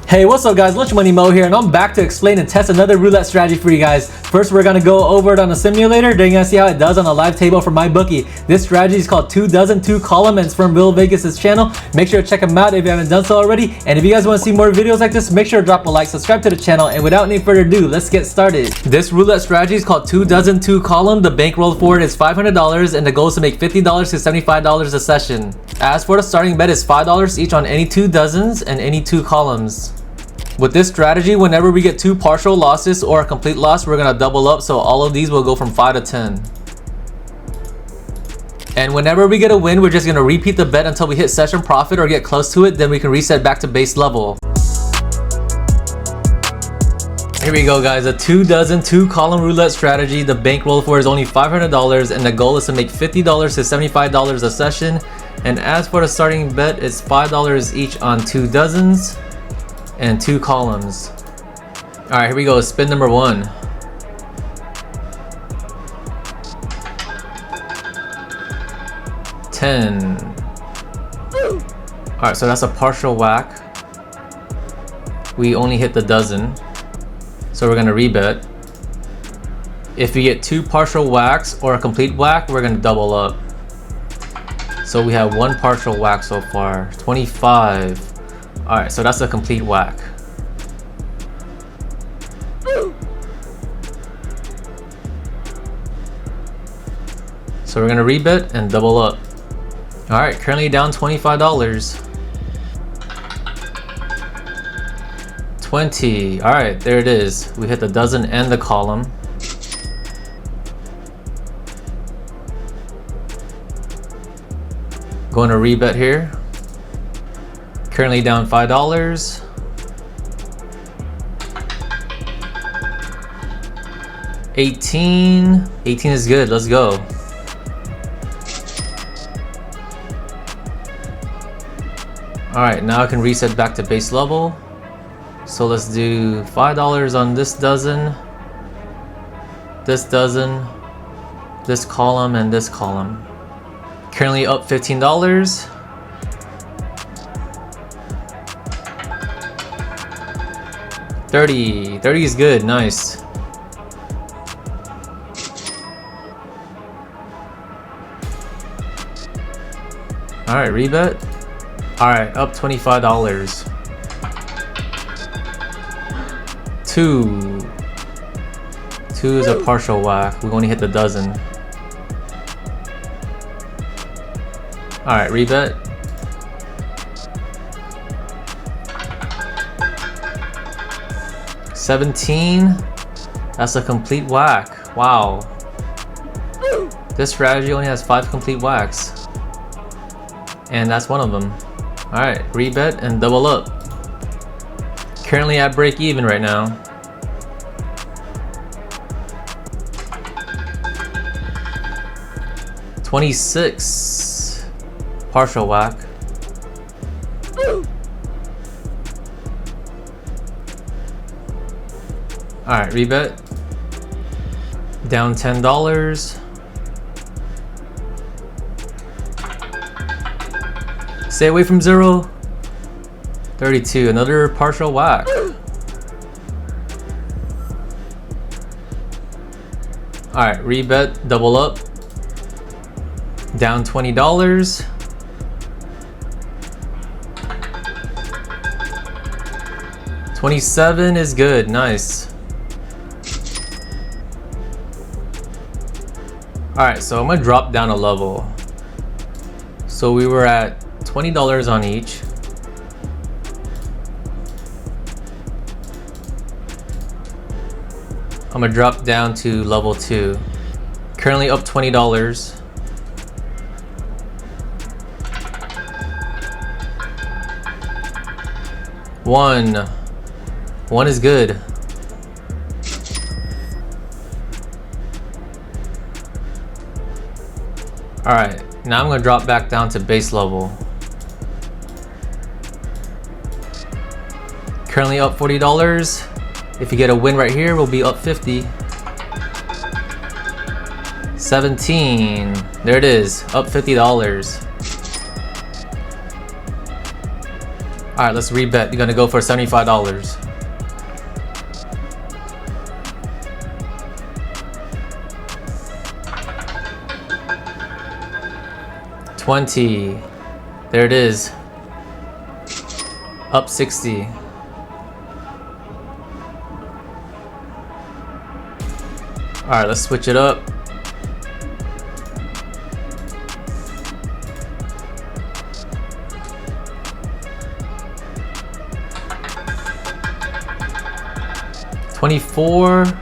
Hey, what's up guys, LunchMoneyMo here, and I'm back to explain and test another roulette strategy for you guys. First, we're gonna go over it on a simulator, then you're gonna see how it does on a live table from MyBookie. This strategy is called 2 dozen 2 column and it's from WillVegas' channel. Make sure to check him out if you haven't done so already. And if you guys wanna see more videos like this, make sure to drop a like, subscribe to the channel, and without any further ado, let's get started. This roulette strategy is called 2 dozen 2 column. The bankroll for it is $500 and the goal is to make $50 to $75 a session. As for the starting bet is $5 each on any 2 dozens and any 2 columns. With this strategy, whenever we get 2 partial losses or a complete loss, we're gonna double up, so all of these will go from 5 to 10. And whenever we get a win, we're just gonna repeat the bet until we hit session profit or get close to it, then we can reset back to base level. Here we go guys, a 2 dozen 2 column roulette strategy. The bankroll for is only $500 and the goal is to make $50 to $75 a session. And as for the starting bet, it's $5 each on 2 dozens and 2 columns. All right, here we go, spin number 1. $10. All right, so that's a partial whack. We only hit the dozen, so we're gonna rebet. If we get 2 partial whacks or a complete whack, we're gonna double up. So we have 1 partial whack so far, 25. Alright, so that's a complete whack. So we're gonna rebet and double up. Alright, currently down $25. 20. Alright, there it is. We hit the dozen and the column. Going to rebet here. Currently down $5. $18. 18 is good. Let's go. Alright, now I can reset back to base level. So let's do $5 on this dozen, this column, and this column. Currently up $15. $30 is good, nice. Alright, rebet. Alright, up $25. 2 is a partial whack. We only hit the dozen. Alright, rebet. $17. That's a complete whack. Wow. This strategy only has 5 complete whacks. And that's one of them. Alright, rebet and double up. Currently at break even right now. $26. Partial whack. Alright, rebet. Down $10. Stay away from 0. 32, another partial whack. Alright, rebet, double up. Down $20. $27 is good, nice. Alright, so I'm gonna drop down a level. So we were at $20 on each. I'm gonna drop down to level 2. Currently up $20. One is good. Alright, now I'm gonna drop back down to base level. Currently up $40. If you get a win right here, we'll be up 50. 17. There it is, up $50. Alright, let's rebet. You're gonna go for $75. $20. There it is. Up 60. Alright, let's switch it up. $24.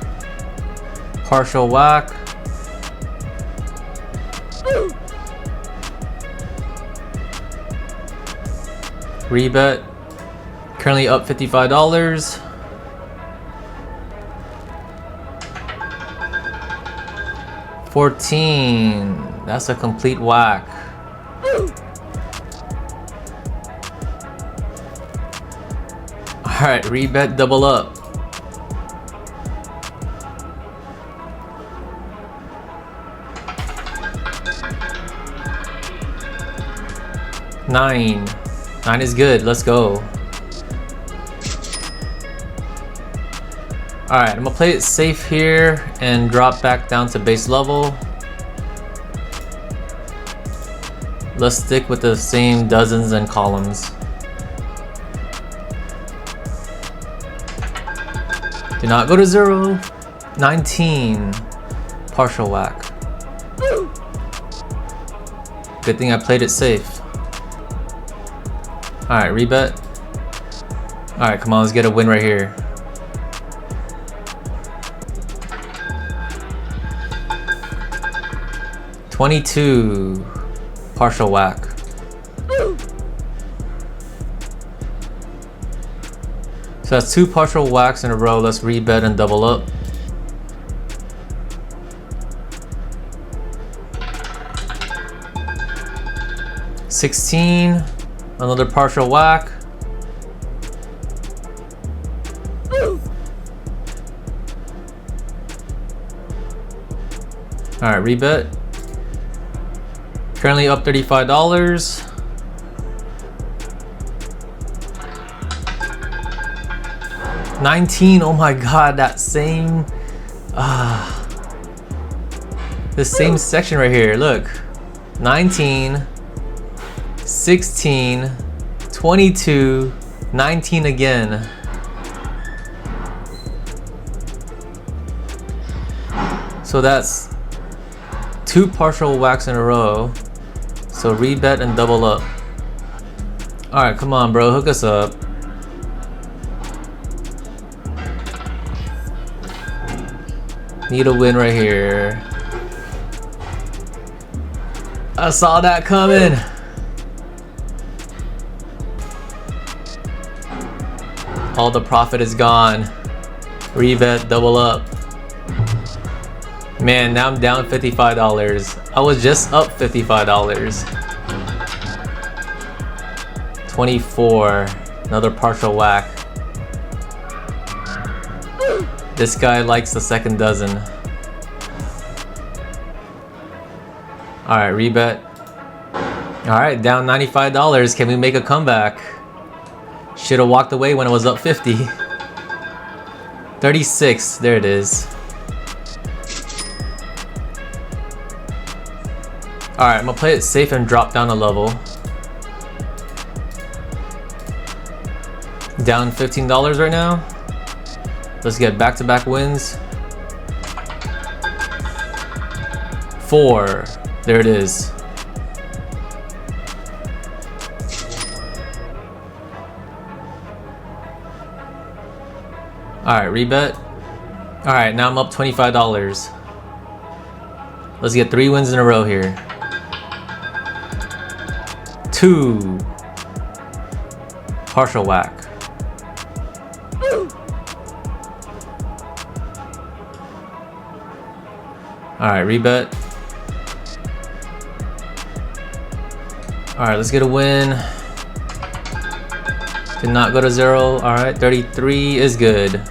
Partial whack. Rebet. Currently up $55. $14. That's a complete whack. Alright, rebet, double up. $9. 9 is good, let's go. Alright, I'm gonna play it safe here and drop back down to base level. Let's stick with the same dozens and columns. Do not go to 0. 19. Partial whack. Good thing I played it safe. Alright, rebet. Alright, come on, let's get a win right here. $22. Partial whack. So that's 2 partial whacks in a row. Let's rebet and double up. $16. Another partial whack. Alright, rebet. Currently up $35. $19. Oh my god, that same the same section right here. Look. 19, 16, 22, 19 again. So that's 2 partial whacks in a row. So rebet and double up. Alright, come on bro, hook us up. Need a win right here. I saw that coming. All the profit is gone. Rebet, double up. Man, now I'm down $55. I was just up $55. 24. Another partial whack. This guy likes the second dozen. Alright, rebet. Alright, down $95. Can we make a comeback? Should have walked away when it was up 50. 36. There it is. Alright, I'm gonna play it safe and drop down a level. Down $15 right now. Let's get back-to-back wins. 4. There it is. Alright, rebet. Alright, now I'm up $25. Let's get 3 wins in a row here. 2. Partial whack. Alright, rebet. Alright, let's get a win. Did not go to 0. Alright, 33 is good.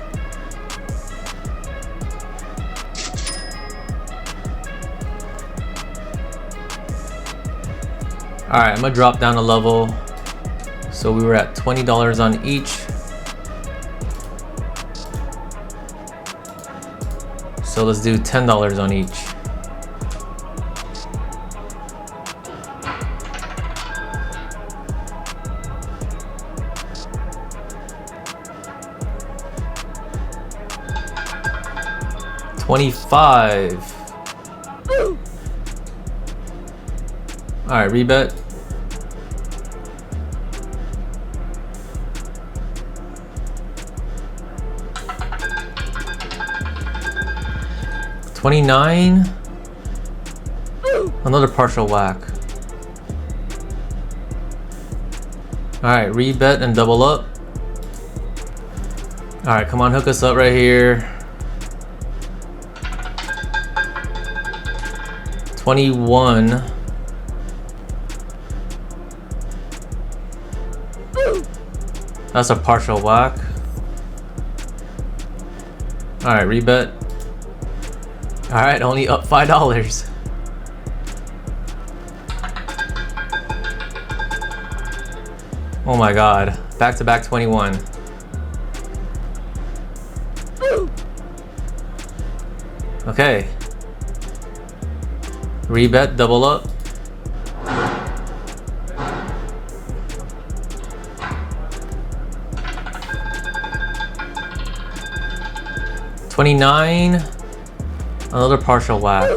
Alright, I'm gonna drop down a level. So we were at $20 on each. So let's do $10 on each. $25. All right, rebet. $29. Another partial whack. All right, rebet and double up. All right, come on, hook us up right here. 21. That's a partial whack. All right, rebet. All right, only up $5. Oh my God, back to back 21. Okay. Rebet, double up. $29. Another partial whack.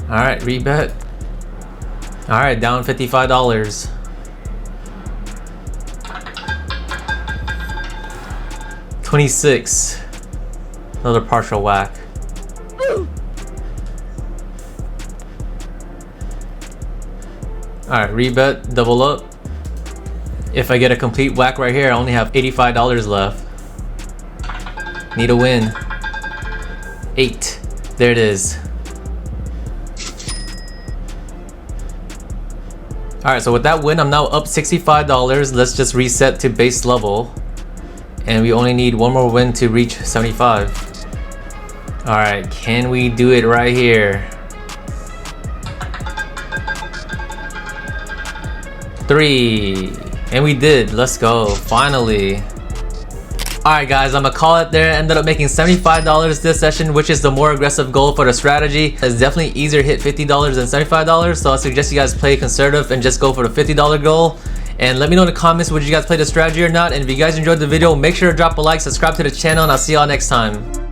Alright, rebet. Alright, down $55. $26. Another partial whack. Alright, rebet, double up. If I get a complete whack right here, I only have $85 left. Need a win. 8. There it is. Alright, so with that win, I'm now up $65. Let's just reset to base level. And we only need one more win to reach 75. Alright, can we do it right here? 3. And we did. Let's go. Finally. Alright guys, I'm gonna call it there. Ended up making $75 this session, which is the more aggressive goal for the strategy. It's definitely easier to hit $50 than $75, so I suggest you guys play conservative and just go for the $50 goal. And let me know in the comments, would you guys play the strategy or not? And if you guys enjoyed the video, make sure to drop a like, subscribe to the channel, and I'll see y'all next time.